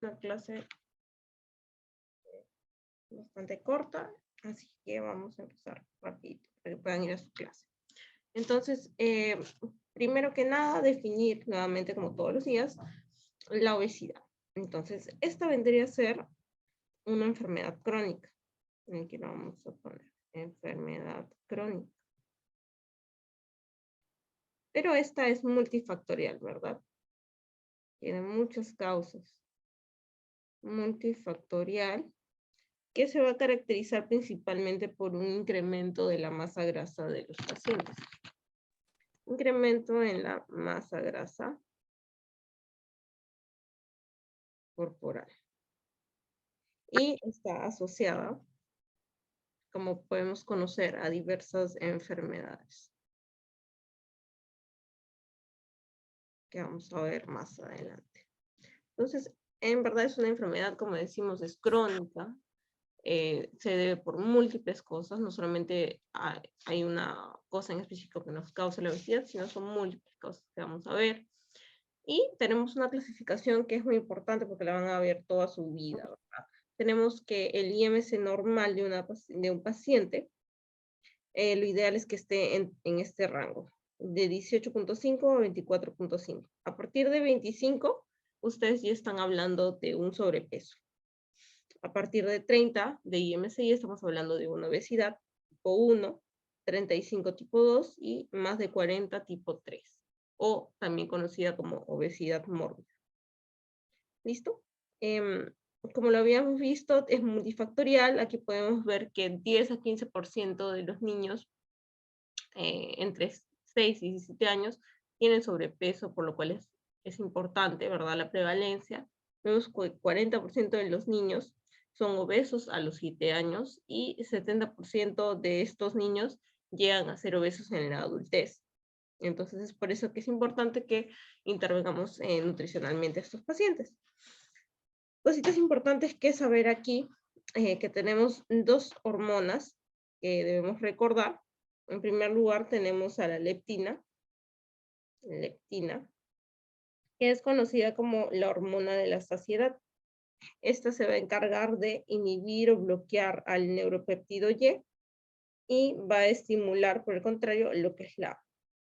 una clase bastante corta, así que vamos a empezar rapidito para que puedan ir a su clase. Entonces, primero que nada, definir nuevamente, como todos los días, la obesidad. Entonces, esta vendría a ser una enfermedad crónica. Aquí lo vamos a poner, enfermedad crónica. Pero esta es multifactorial, ¿verdad? Tiene muchas causas. Multifactorial, que se va a caracterizar principalmente por un incremento de la masa grasa de los pacientes. Incremento en la masa grasa corporal. Y está asociada, como podemos conocer, a diversas enfermedades, que vamos a ver más adelante. Entonces, en verdad es una enfermedad, como decimos, es crónica, se debe por múltiples cosas, no solamente hay una cosa en específico que nos causa la obesidad, sino son múltiples cosas que vamos a ver. Y tenemos una clasificación que es muy importante porque la van a ver toda su vida, ¿verdad? Tenemos que el IMC normal de un paciente, lo ideal es que esté en este rango, de 18.5 a 24.5. A partir de 25, ustedes ya están hablando de un sobrepeso. A partir de 30 de IMC estamos hablando de una obesidad tipo 1, 35 tipo 2 y más de 40 tipo 3, o también conocida como obesidad mórbida. ¿Listo? Como lo habíamos visto, es multifactorial. Aquí podemos ver que 10 a 15% de los niños entre 6 y 17 años tienen sobrepeso, por lo cual es importante, ¿verdad? La prevalencia. Vemos que el 40% de los niños son obesos a los 7 años y 70% de estos niños llegan a ser obesos en la adultez. Entonces es por eso que es importante que intervengamos nutricionalmente a estos pacientes. Cositas importantes que saber aquí, que tenemos dos hormonas que debemos recordar. En primer lugar tenemos a la leptina, que es conocida como la hormona de la saciedad. Esta se va a encargar de inhibir o bloquear al neuropéptido y va a estimular, por el contrario, lo que es la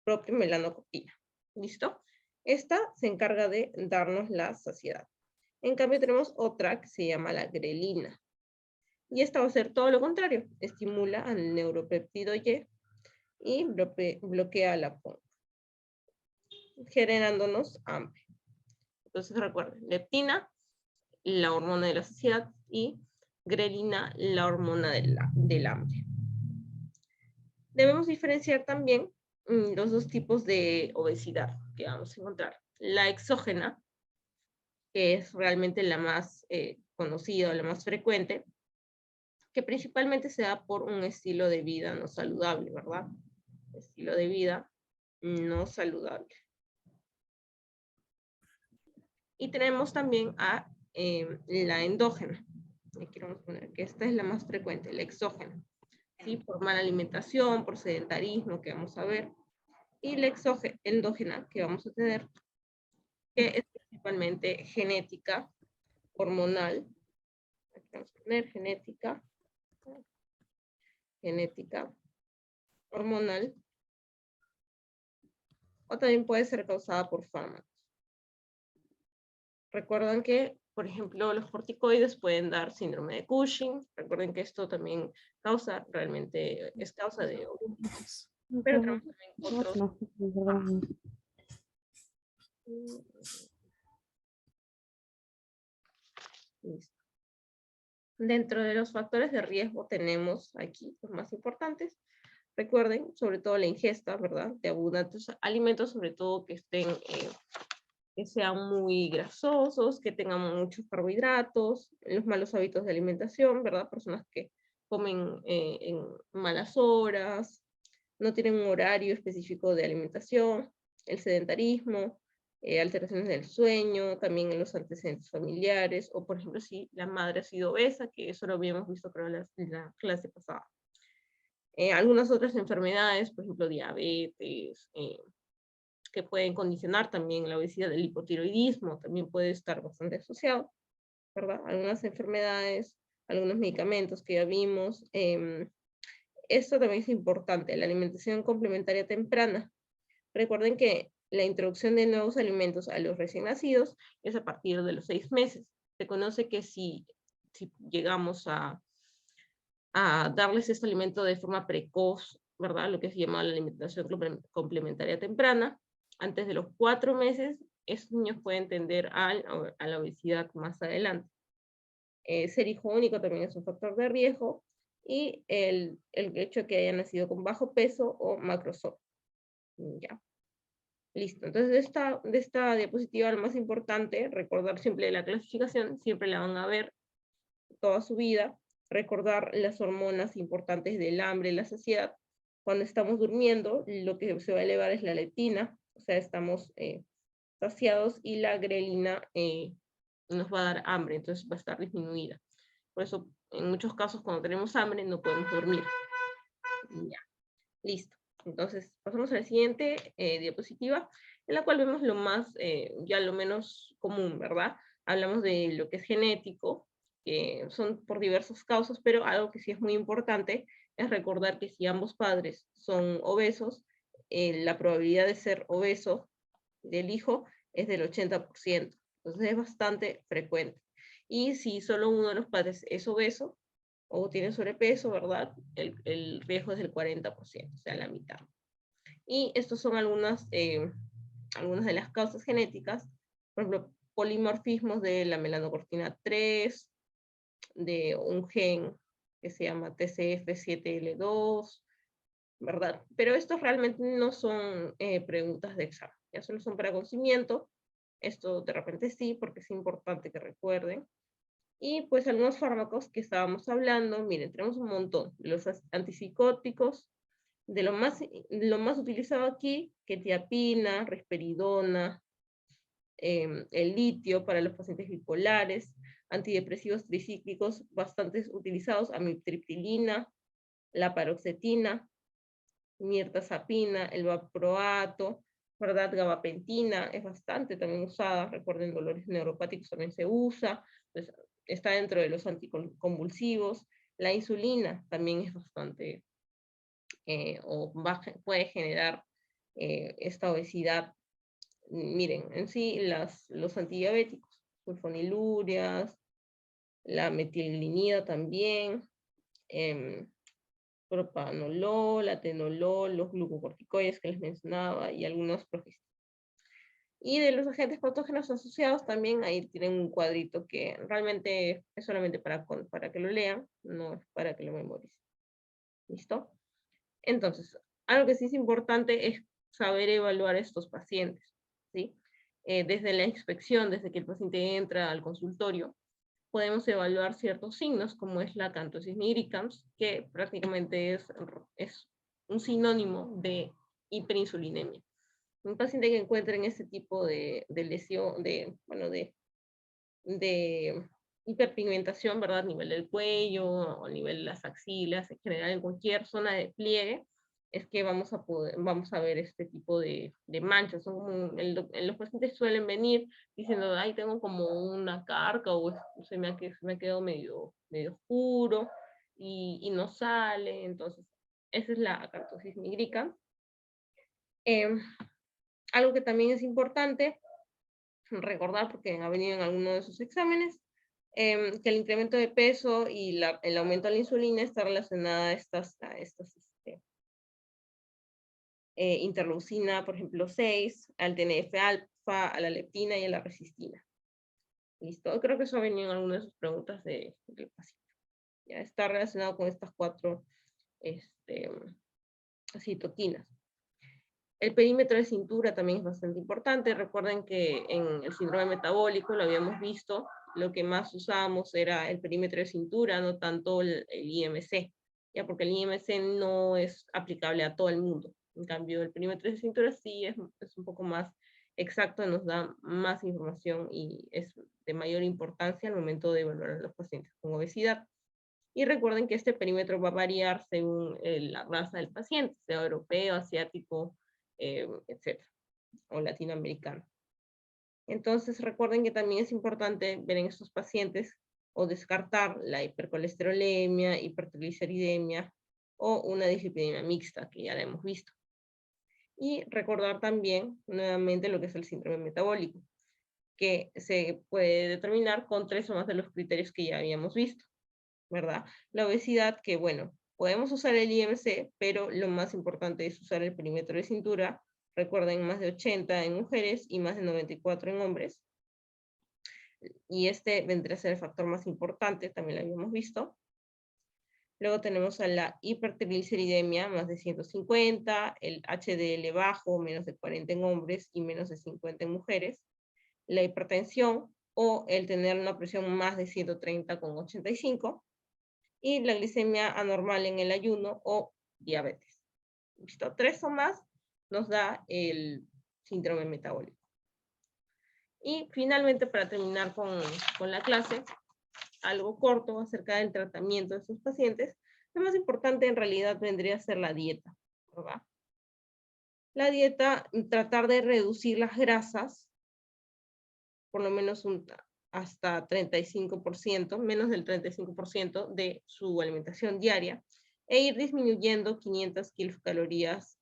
propia melanocopina. ¿Listo? Esta se encarga de darnos la saciedad. En cambio tenemos otra que se llama la grelina. Y esta va a ser todo lo contrario. Estimula al neuropéptido y bloquea la PON, generándonos hambre. Entonces recuerden, leptina, la hormona de la saciedad, y grelina, la hormona del hambre. Debemos diferenciar también los dos tipos de obesidad que vamos a encontrar. La exógena, que es realmente la más conocida, la más frecuente, que principalmente se da por un estilo de vida no saludable, ¿verdad? Estilo de vida no saludable. Y tenemos también a la endógena. Aquí vamos a poner que esta es la más frecuente, la exógena. ¿Sí? Por mala alimentación, por sedentarismo, que vamos a ver. Y la endógena, que vamos a tener, que es principalmente genética, hormonal. Aquí vamos a poner genética, hormonal, o también puede ser causada por fármacos. Recuerdan que, por ejemplo, los corticoides pueden dar síndrome de Cushing. Recuerden que esto también es causa de obesidad. Pero tenemos también otros. Listo. Dentro de los factores de riesgo tenemos aquí los más importantes. Recuerden, sobre todo la ingesta, ¿verdad? De abundantes alimentos, sobre todo que sean muy grasosos, que tengan muchos carbohidratos, los malos hábitos de alimentación, ¿verdad? Personas que comen en malas horas, no tienen un horario específico de alimentación, el sedentarismo, alteraciones del sueño, también en los antecedentes familiares, o por ejemplo si la madre ha sido obesa, que eso lo habíamos visto creo en la clase pasada. Algunas otras enfermedades, por ejemplo diabetes, que pueden condicionar también la obesidad, del hipotiroidismo, también puede estar bastante asociado. ¿verdad? Algunas enfermedades, algunos medicamentos que ya vimos. Esto también es importante, la alimentación complementaria temprana. Recuerden que la introducción de nuevos alimentos a los recién nacidos es a partir de los 6 meses. Se conoce que si llegamos a darles este alimento de forma precoz, ¿verdad? Lo que se llama la alimentación complementaria temprana, antes de los 4 meses, estos niños pueden tender a la obesidad más adelante. Ser hijo único también es un factor de riesgo y el hecho de que haya nacido con bajo peso o macrosodio. Ya, listo. Entonces, de esta diapositiva, lo más importante, recordar siempre la clasificación, siempre la van a ver toda su vida, recordar las hormonas importantes del hambre y la saciedad. Cuando estamos durmiendo, lo que se va a elevar es la leptina, o sea, estamos saciados, y la grelina nos va a dar hambre, entonces va a estar disminuida. Por eso, en muchos casos, cuando tenemos hambre, no podemos dormir. Ya, listo. Entonces, pasamos a la siguiente diapositiva, en la cual vemos lo más, ya lo menos común, ¿verdad? Hablamos de lo que es genético, que son por diversas causas, pero algo que sí es muy importante es recordar que si ambos padres son obesos, la probabilidad de ser obeso del hijo es del 80%. Entonces es bastante frecuente. Y si solo uno de los padres es obeso o tiene sobrepeso, ¿verdad? El riesgo es del 40%, o sea, la mitad. Y estos son algunas de las causas genéticas, por ejemplo, polimorfismos de la melanocortina 3, de un gen que se llama TCF7L2, ¿verdad? Pero estos realmente no son preguntas de examen, ya solo son para conocimiento. Esto de repente sí, porque es importante que recuerden. Y pues algunos fármacos que estábamos hablando, miren, tenemos un montón. Los antipsicóticos, de lo más utilizado aquí, quetiapina, risperidona, el litio para los pacientes bipolares, antidepresivos tricíclicos bastante utilizados, amitriptilina, la paroxetina, mirtazapina, el valproato, ¿verdad? Gabapentina es bastante también usada, recuerden, dolores neuropáticos también se usa, pues está dentro de los anticonvulsivos. La insulina también es bastante, puede generar esta obesidad. Miren, en sí los antidiabéticos, sulfonilurias, la metilglinida también, propanolol, atenolol, los glucocorticoides que les mencionaba y algunos progestinos. Y de los agentes patógenos asociados también, ahí tienen un cuadrito que realmente es solamente para que lo lean, no es para que lo memoricen. ¿Listo? Entonces, algo que sí es importante es saber evaluar a estos pacientes, ¿sí? Desde la inspección, desde que el paciente entra al consultorio, podemos evaluar ciertos signos, como es la acanthosis nigricans, que prácticamente es un sinónimo de hiperinsulinemia. Un paciente que encuentre en este tipo de lesión, de hiperpigmentación, ¿verdad? A nivel del cuello, o a nivel de las axilas, en general en cualquier zona de pliegue, es que vamos a ver este tipo de manchas. Son como, los pacientes suelen venir diciendo, ay, tengo como una carca, o se me ha quedado medio oscuro, y no sale. Entonces, esa es la acartosis nigricans. Algo que también es importante recordar, porque ha venido en alguno de sus exámenes, que el incremento de peso y el aumento de la insulina está relacionada a estas interleucina, por ejemplo, 6, al TNF-alfa, a la leptina y a la resistina. ¿Listo? Creo que eso ha venido en alguna de sus preguntas del paciente. Ya está relacionado con estas 4 citoquinas. El perímetro de cintura también es bastante importante. Recuerden que en el síndrome metabólico, lo habíamos visto, lo que más usamos era el perímetro de cintura, no tanto el IMC, ya, porque el IMC no es aplicable a todo el mundo. En cambio, el perímetro de cintura sí es un poco más exacto, nos da más información y es de mayor importancia al momento de evaluar a los pacientes con obesidad. Y recuerden que este perímetro va a variar según la raza del paciente, sea europeo, asiático, etcétera, o latinoamericano. Entonces recuerden que también es importante ver en estos pacientes o descartar la hipercolesterolemia, hipertrigliceridemia o una dislipidemia mixta, que ya la hemos visto. Y recordar también nuevamente lo que es el síndrome metabólico, que se puede determinar con 3 o más de los criterios que ya habíamos visto, ¿verdad? La obesidad, que bueno, podemos usar el IMC, pero lo más importante es usar el perímetro de cintura. Recuerden, más de 80 en mujeres y más de 94 en hombres. Y este vendría a ser el factor más importante, también lo habíamos visto. Luego tenemos a la hipertrigliceridemia, más de 150, el HDL bajo, menos de 40 en hombres y menos de 50 en mujeres. La hipertensión o el tener una presión más de 130/85. Y la glicemia anormal en el ayuno o diabetes. ¿Listo? 3 o más nos da el síndrome metabólico. Y finalmente, para terminar con la clase, algo corto acerca del tratamiento de estos pacientes. Lo más importante en realidad vendría a ser la dieta, ¿verdad? La dieta, tratar de reducir las grasas, por lo menos hasta 35%, menos del 35% de su alimentación diaria, e ir disminuyendo 500 kilocalorías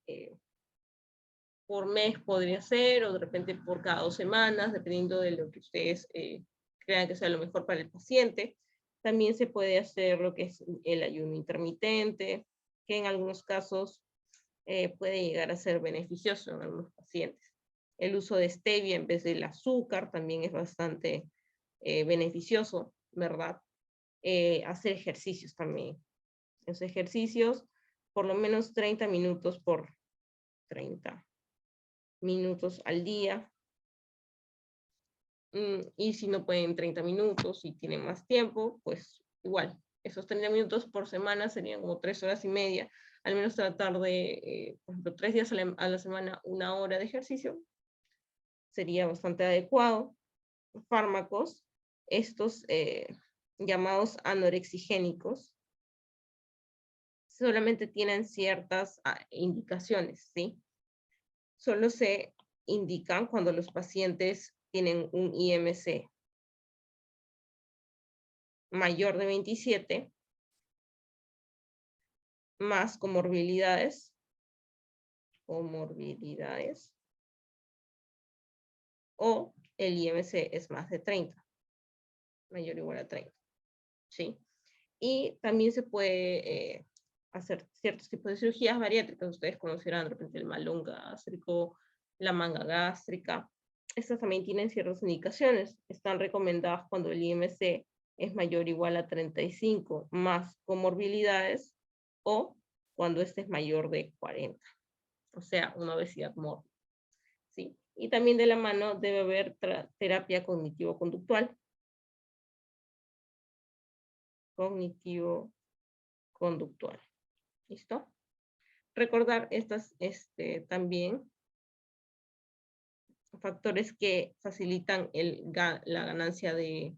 por mes podría ser, o de repente por cada 2 semanas, dependiendo de lo que ustedes crean que sea lo mejor para el paciente. También se puede hacer lo que es el ayuno intermitente, que en algunos casos puede llegar a ser beneficioso en algunos pacientes. El uso de stevia en vez del azúcar también es bastante beneficioso, ¿verdad? Hacer ejercicios también. Los ejercicios, por lo menos 30 minutos por 30 minutos al día. Y si no pueden 30 minutos y tienen más tiempo, pues igual, esos 30 minutos por semana serían como 3 horas y media. Al menos tratar de, por ejemplo, 3 días a la semana, 1 hora de ejercicio, sería bastante adecuado. Fármacos, estos llamados anorexigénicos, solamente tienen ciertas indicaciones, ¿sí? Solo se indican cuando los pacientes tienen un IMC mayor de 27, más comorbilidades, o el IMC es más de 30, mayor o igual a 30, ¿sí? Y también se puede hacer ciertos tipos de cirugías bariátricas. Ustedes conocerán de repente el malón gástrico, la manga gástrica. Estas también tienen ciertas indicaciones. Están recomendadas cuando el IMC es mayor o igual a 35 más comorbilidades o cuando este es mayor de 40. O sea, una obesidad mórbida. ¿Sí? Y también de la mano debe haber terapia cognitivo-conductual. Cognitivo-conductual. ¿Listo? Recordar estas también factores que facilitan la ganancia de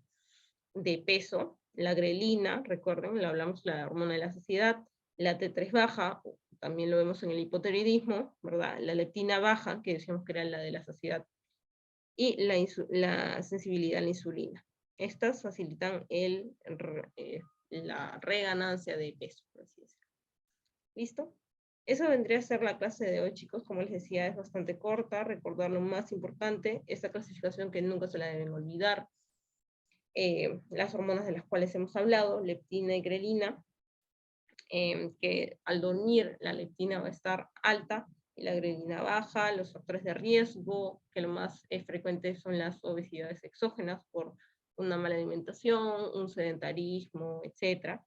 peso. La grelina, recuerden, lo hablamos, la hormona de la saciedad. La T3 baja, también lo vemos en el hipotiroidismo, ¿verdad? La leptina baja, que decíamos que era la de la saciedad. Y la sensibilidad a la insulina. Estas facilitan la reganancia de peso, por así decirlo. ¿Listo? Eso vendría a ser la clase de hoy, chicos. Como les decía, es bastante corta. Recordar lo más importante, esta clasificación que nunca se la deben olvidar. Las hormonas de las cuales hemos hablado, leptina y grelina, que al dormir la leptina va a estar alta y la grelina baja. Los factores de riesgo, que lo más frecuente son las obesidades exógenas por una mala alimentación, un sedentarismo, etc.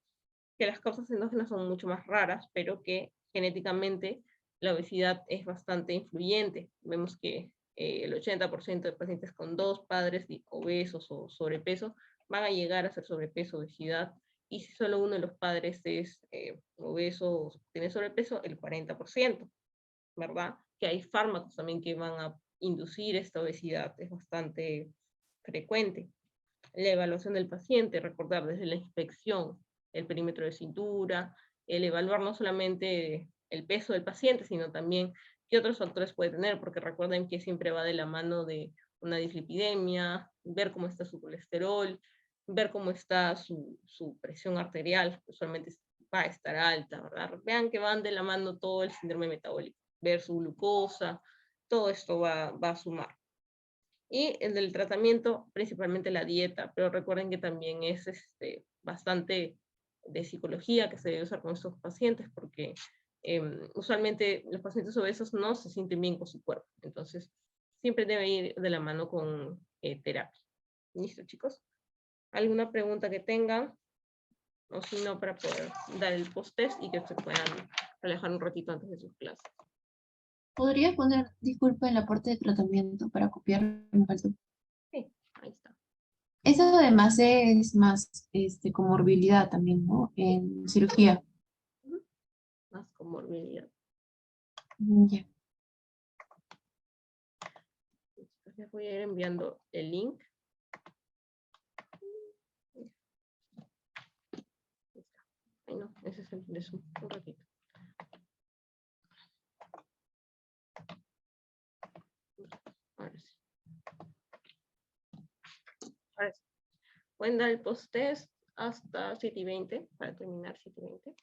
Que las causas endógenas son mucho más raras, pero que genéticamente la obesidad es bastante influyente. Vemos que el 80% de pacientes con 2 padres obesos o sobrepeso van a llegar a ser sobrepeso, obesidad, y si solo uno de los padres es obeso o tiene sobrepeso, el 40%, ¿verdad? Que hay fármacos también que van a inducir esta obesidad, es bastante frecuente. La evaluación del paciente, recordar desde la inspección, el perímetro de cintura, el evaluar no solamente el peso del paciente, sino también qué otros factores puede tener, porque recuerden que siempre va de la mano de una dislipidemia, ver cómo está su colesterol, ver cómo está su presión arterial, usualmente va a estar alta, ¿verdad? Vean que van de la mano todo el síndrome metabólico, ver su glucosa, todo esto va a sumar. Y el del tratamiento, principalmente la dieta, pero recuerden que también es bastante de psicología que se debe usar con estos pacientes, porque usualmente los pacientes obesos no se sienten bien con su cuerpo, entonces siempre debe ir de la mano con terapia. ¿Listo, chicos? ¿Alguna pregunta que tengan? O si no, para poder dar el post-test y que se puedan relajar un ratito antes de sus clases. ¿Podrías poner, disculpa, en la parte de tratamiento para copiar? Me faltó. Sí, ahí está. Eso además es más comorbilidad también, ¿no? En cirugía. Más comorbilidad. Ya. Les voy a ir enviando el link. Ay, no, ese es el de Zoom. Un ratito. Ahora sí. Ahora sí. Pueden dar el post-test hasta 7:20 para terminar 7:20.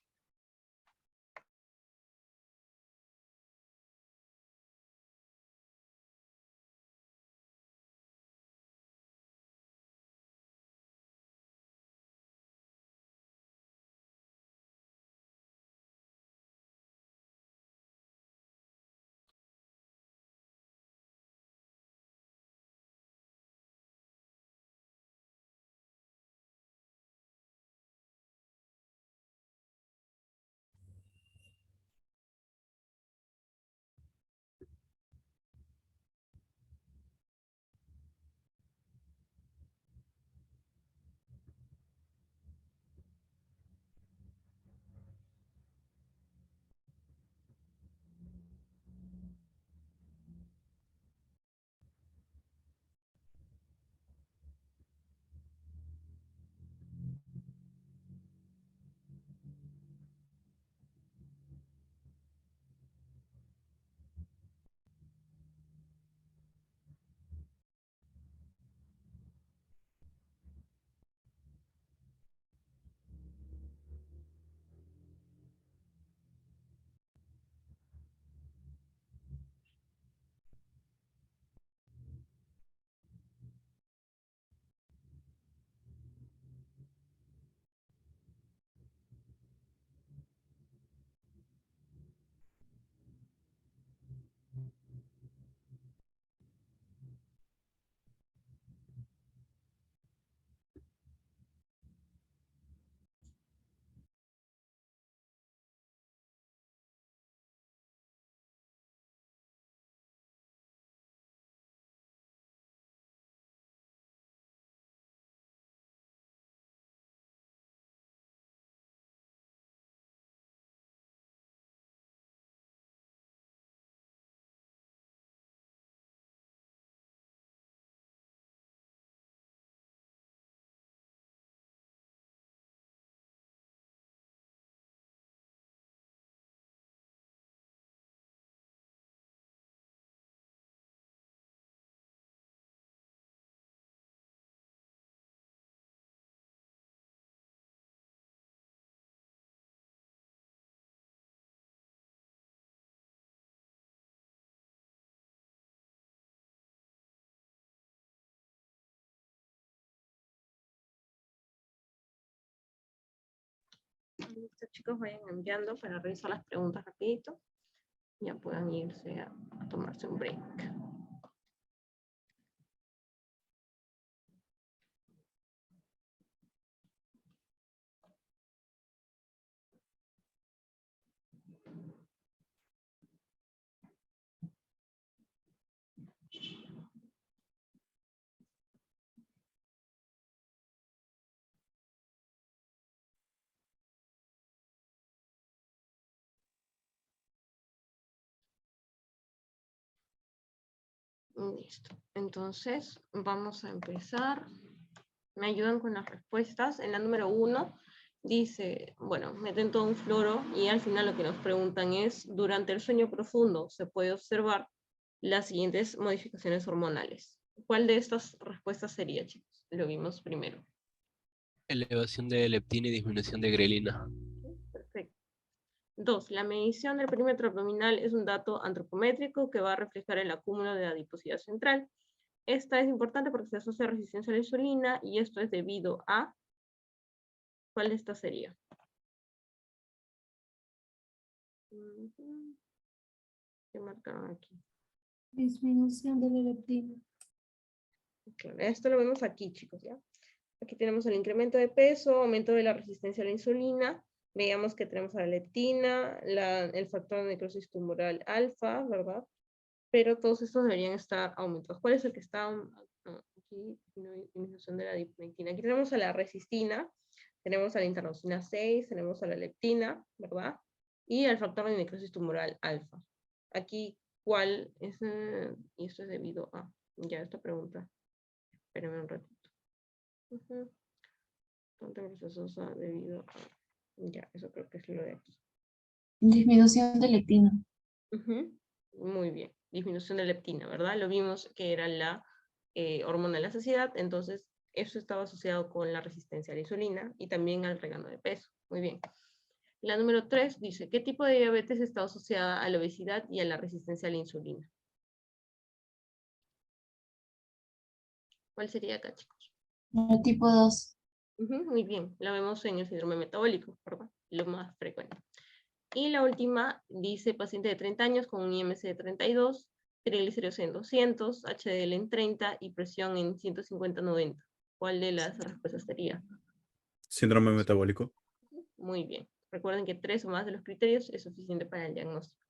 Listo, chicos, vayan enviando para revisar las preguntas rapidito. Ya puedan irse a tomarse un break. Listo. Entonces, vamos a empezar. Me ayudan con las respuestas. En la número 1 dice, bueno, meten todo un floro y al final lo que nos preguntan es, durante el sueño profundo se puede observar las siguientes modificaciones hormonales. ¿Cuál de estas respuestas sería, chicos? Lo vimos primero. Elevación de leptina y disminución de grelina. Perfecto. 2. La medición del perímetro abdominal es un dato antropométrico que va a reflejar el acúmulo de adiposidad central. Esta es importante porque se asocia a resistencia a la insulina y esto es debido a... ¿Cuál de estas sería? ¿Qué marcaron aquí? Disminución de la leptina. Claro, esto lo vemos aquí, chicos, ¿ya? Aquí tenemos el incremento de peso, aumento de la resistencia a la insulina. Veamos que tenemos a la leptina, el factor de necrosis tumoral alfa, ¿verdad? Pero todos estos deberían estar aumentados. ¿Cuál es el que está? Aquí, disminución de la adiponectina. Aquí tenemos a la resistina, tenemos a la interleucina 6, tenemos a la leptina, ¿verdad? Y al factor de necrosis tumoral alfa. Aquí, ¿cuál es? Y esto es debido a... Ya, esta pregunta. Espérenme un ratito. Tanta procesosa debido a... Ya, eso creo que es lo de aquí. Disminución de leptina. Muy bien. Disminución de leptina, ¿verdad? Lo vimos que era la hormona de la saciedad, entonces eso estaba asociado con la resistencia a la insulina y también al regano de peso. Muy bien. La número 3 dice, ¿qué tipo de diabetes está asociada a la obesidad y a la resistencia a la insulina? ¿Cuál sería acá, chicos? El tipo 2. Muy bien, la vemos en el síndrome metabólico, ¿verdad? Lo más frecuente. Y la última dice paciente de 30 años con un IMC de 32, triglicéridos en 200, HDL en 30 y presión en 150-90. ¿Cuál de las respuestas sería? Síndrome metabólico. Muy bien. Recuerden que 3 o más de los criterios es suficiente para el diagnóstico.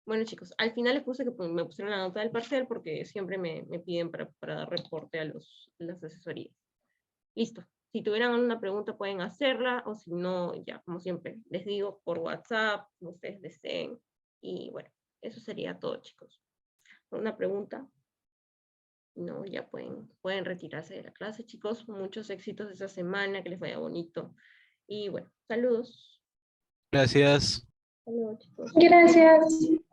Bueno, chicos, al final les puse que me pusieron la nota del parcial porque siempre me piden para dar reporte a las asesorías. Listo. Si tuvieran alguna pregunta pueden hacerla, o si no, ya como siempre, les digo por WhatsApp, como ustedes deseen. Y bueno, eso sería todo, chicos. ¿Una pregunta? No, ya pueden retirarse de la clase, chicos. Muchos éxitos esta semana, que les vaya bonito. Y bueno, saludos. Gracias. Saludos, chicos. Gracias.